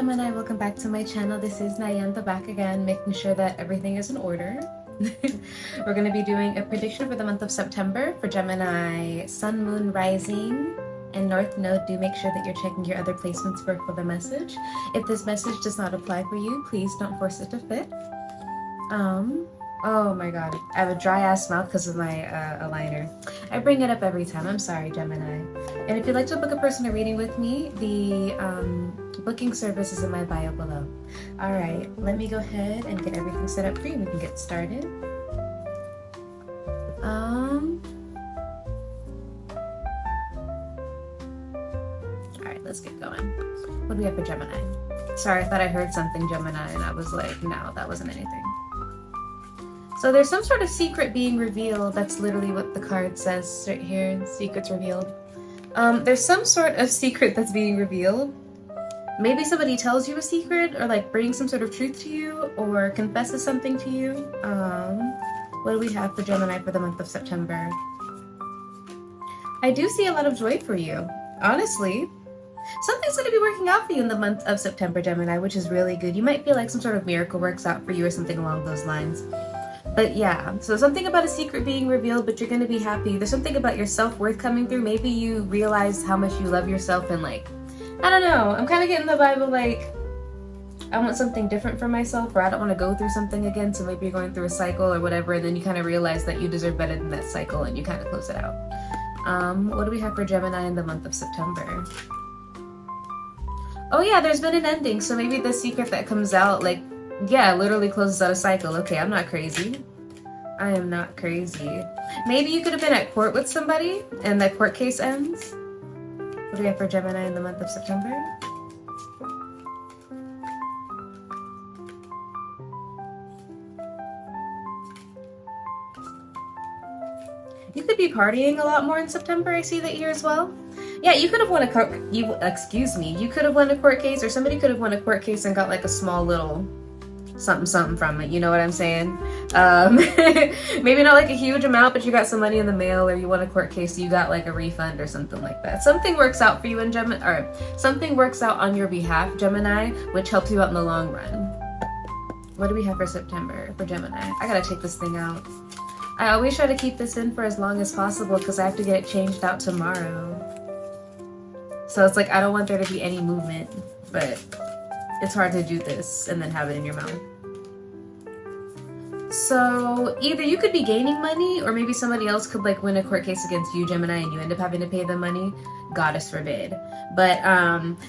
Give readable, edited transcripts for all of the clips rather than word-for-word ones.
Gemini, welcome back to my channel. This is Nayanta back again, making sure that everything is in order. We're going to be doing a prediction for the month of September for Gemini, Sun, Moon, Rising, and North Node. Do make sure that you're checking your other placements for the message. If this message does not apply for you, please don't force it to fit. Oh my god, I have a dry ass mouth because of my aligner. I bring it up every time. I'm sorry, Gemini. And if you'd like to book a personal reading with me, the booking service is in my bio below. All right, let me go ahead and get everything set up for you. We can get started. All right, let's get going. What do we have for Gemini? Sorry, I thought I heard something, Gemini, and I was like, no, that wasn't anything. So there's some sort of secret being revealed. That's literally what the card says right here. Secrets revealed. There's some sort of secret that's being revealed. Maybe somebody tells you a secret, or like brings some sort of truth to you, or confesses something to you. What do we have for Gemini for the month of September? I do see a lot of joy for you. Honestly, something's going to be working out for you in the month of September, Gemini, which is really good. You might feel like some sort of miracle works out for you or something along those lines. But yeah, so something about a secret being revealed, but you're going to be happy. There's something about your self-worth coming through. Maybe you realize how much you love yourself and like, I don't know. I'm kind of getting the vibe of like, I want something different for myself, or I don't want to go through something again. So maybe you're going through a cycle or whatever, and then you kind of realize that you deserve better than that cycle and you kind of close it out. What do we have for Gemini in the month of September? Oh yeah, there's been an ending. So maybe the secret that comes out, like, yeah, literally closes out a cycle. Okay, I'm not crazy. I am not crazy. Maybe you could have been at court with somebody and that court case ends. What do we have for Gemini in the month of September? You could be partying a lot more in September. I see that here as well. Yeah, you could have won a you could have won a court case, or somebody could have won a court case and got like a small little something from it, you know what I'm saying? Maybe not like a huge amount, but you got some money in the mail, or you won a court case, so you got like a refund or something like that. Something works out for you in Gemini, or something works out on your behalf, Gemini, which helps you out in the long run. What do we have for September for Gemini? I gotta take this thing out. I always try to keep this in for as long as possible because I have to get it changed out tomorrow. So it's like, I don't want there to be any movement, but it's hard to do this and then have it in your mouth. So either you could be gaining money, or maybe somebody else could like win a court case against you, Gemini, and you end up having to pay them money. Goddess forbid. But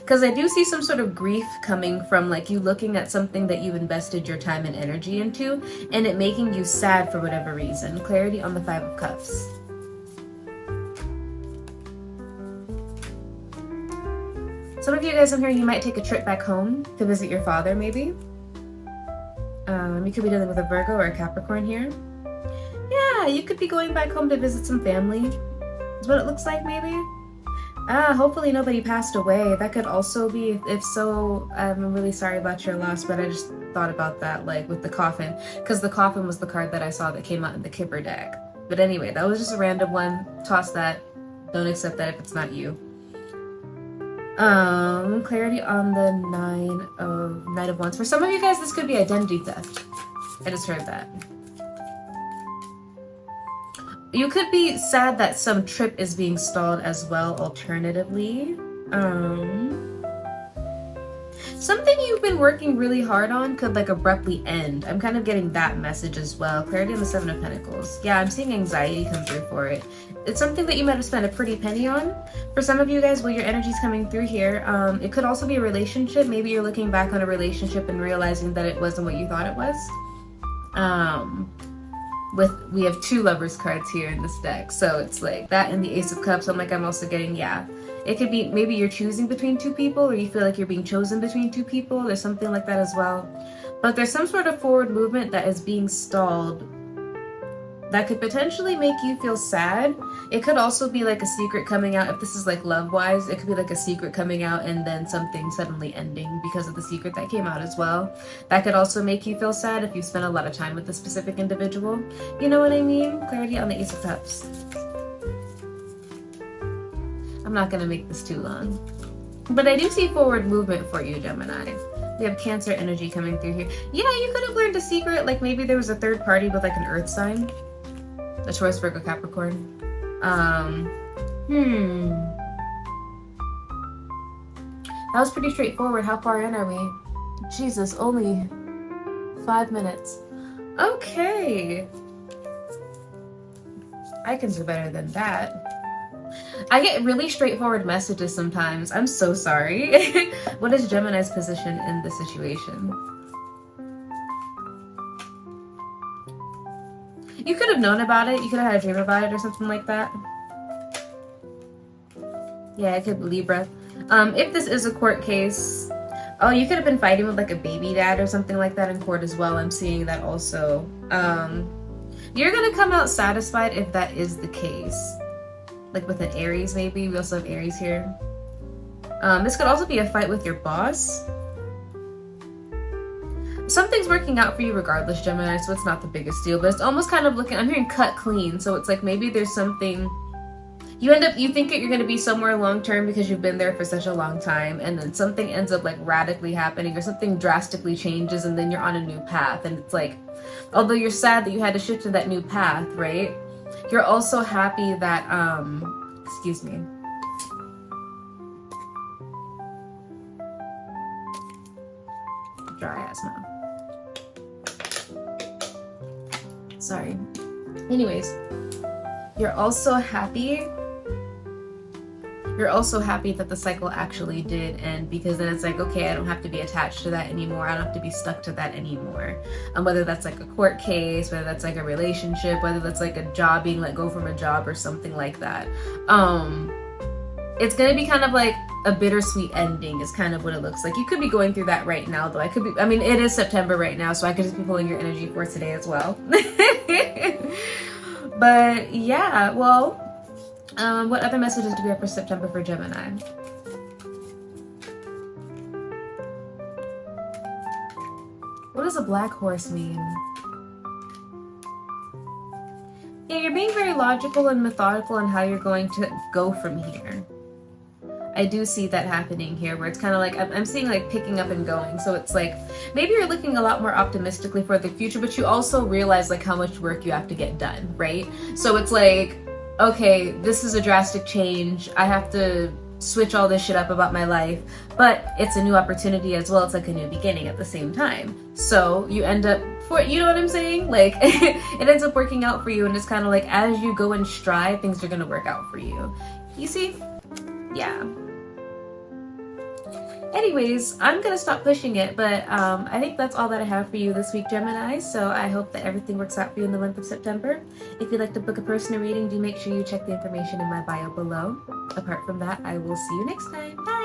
because I do see some sort of grief coming from like you looking at something that you've invested your time and energy into, and it making you sad for whatever reason. Clarity on the 5 of Cups. Some of you guys in here, you might take a trip back home to visit your father, maybe. You could be dealing with a Virgo or a Capricorn here. Yeah, you could be going back home to visit some family. Is what it looks like, maybe. Hopefully nobody passed away. That could also be, if so, I'm really sorry about your loss, but I just thought about that, like with the coffin, because the coffin was the card that I saw that came out in the Kipper deck. But anyway, that was just a random one. Toss that. Don't accept that if it's not you. Clarity on the Knight of Wands. For some of you guys, this could be identity theft. I just heard that. You could be sad that some trip is being stalled as well, alternatively. Something you've been working really hard on could like abruptly end. I'm kind of getting that message as well. Clarity on the 7 of Pentacles. Yeah, I'm seeing anxiety come through for it. It's something that you might have spent a pretty penny on. For some of you guys, well, your energy's coming through here. It could also be a relationship. Maybe you're looking back on a relationship and realizing that it wasn't what you thought it was. We have 2 Lovers cards here in this deck. So it's like that and the Ace of Cups. I'm also getting, yeah. It could be maybe you're choosing between 2 people, or you feel like you're being chosen between 2 people. There's something like that as well. But there's some sort of forward movement that is being stalled that could potentially make you feel sad. It could also be like a secret coming out. If this is like love-wise, it could be like a secret coming out and then something suddenly ending because of the secret that came out as well. That could also make you feel sad if you spent a lot of time with a specific individual. You know what I mean? Clarity on the Ace of Cups. I'm not gonna make this too long. But I do see forward movement for you, Gemini. We have Cancer energy coming through here. Yeah, you could have learned a secret. Like maybe there was a third party with like an earth sign. A Taurus, Virgo, Capricorn. That was pretty straightforward. How far in are we? Jesus, only 5 minutes. Okay. I can do better than that. I get really straightforward messages sometimes. I'm so sorry. What is Gemini's position in this situation? You could have known about it. You could have had a dream about it or something like that. Yeah, it could be Libra. If this is a court case, oh, you could have been fighting with like a baby dad or something like that in court as well. I'm seeing that also. You're gonna come out satisfied if that is the case. Like with an Aries, maybe. We also have Aries here. This could also be a fight with your boss. Something's working out for you regardless, Gemini, so it's not the biggest deal. But it's almost kind of looking, I'm hearing cut clean. So it's like maybe there's something, you think that you're going to be somewhere long term because you've been there for such a long time. And then something ends up like radically happening or something drastically changes and then you're on a new path. And it's like, although you're sad that you had to shift to that new path, right? You're also happy that, excuse me. Dry ass mouth. Sorry. Anyways, you're also happy. You're also happy that the cycle actually did end, because then it's like, okay, I don't have to be attached to that anymore. I don't have to be stuck to that anymore. Whether that's like a court case, whether that's like a relationship, whether that's like a job, being let go from a job or something like that. It's gonna be kind of like a bittersweet ending is kind of what it looks like. You could be going through that right now though. I mean, it is September right now, so I could just be pulling your energy for today as well. But yeah, well, what other messages do we have for September for Gemini? What does a black horse mean? Yeah, you're being very logical and methodical in how you're going to go from here. I do see that happening here, where it's kind of like, I'm seeing like picking up and going. So it's like, maybe you're looking a lot more optimistically for the future, but you also realize like how much work you have to get done, right? So it's like, okay, this is a drastic change. I have to switch all this shit up about my life, but it's a new opportunity as well. It's like a new beginning at the same time. So you end up, you know what I'm saying? Like it ends up working out for you, and it's kind of like as you go in stride, things are going to work out for you. You see? Yeah. Anyways, I'm gonna stop pushing it, but I think that's all that I have for you this week, Gemini. So I hope that everything works out for you in the month of September. If you'd like to book a personal reading, do make sure you check the information in my bio below. Apart from that, I will see you next time. Bye!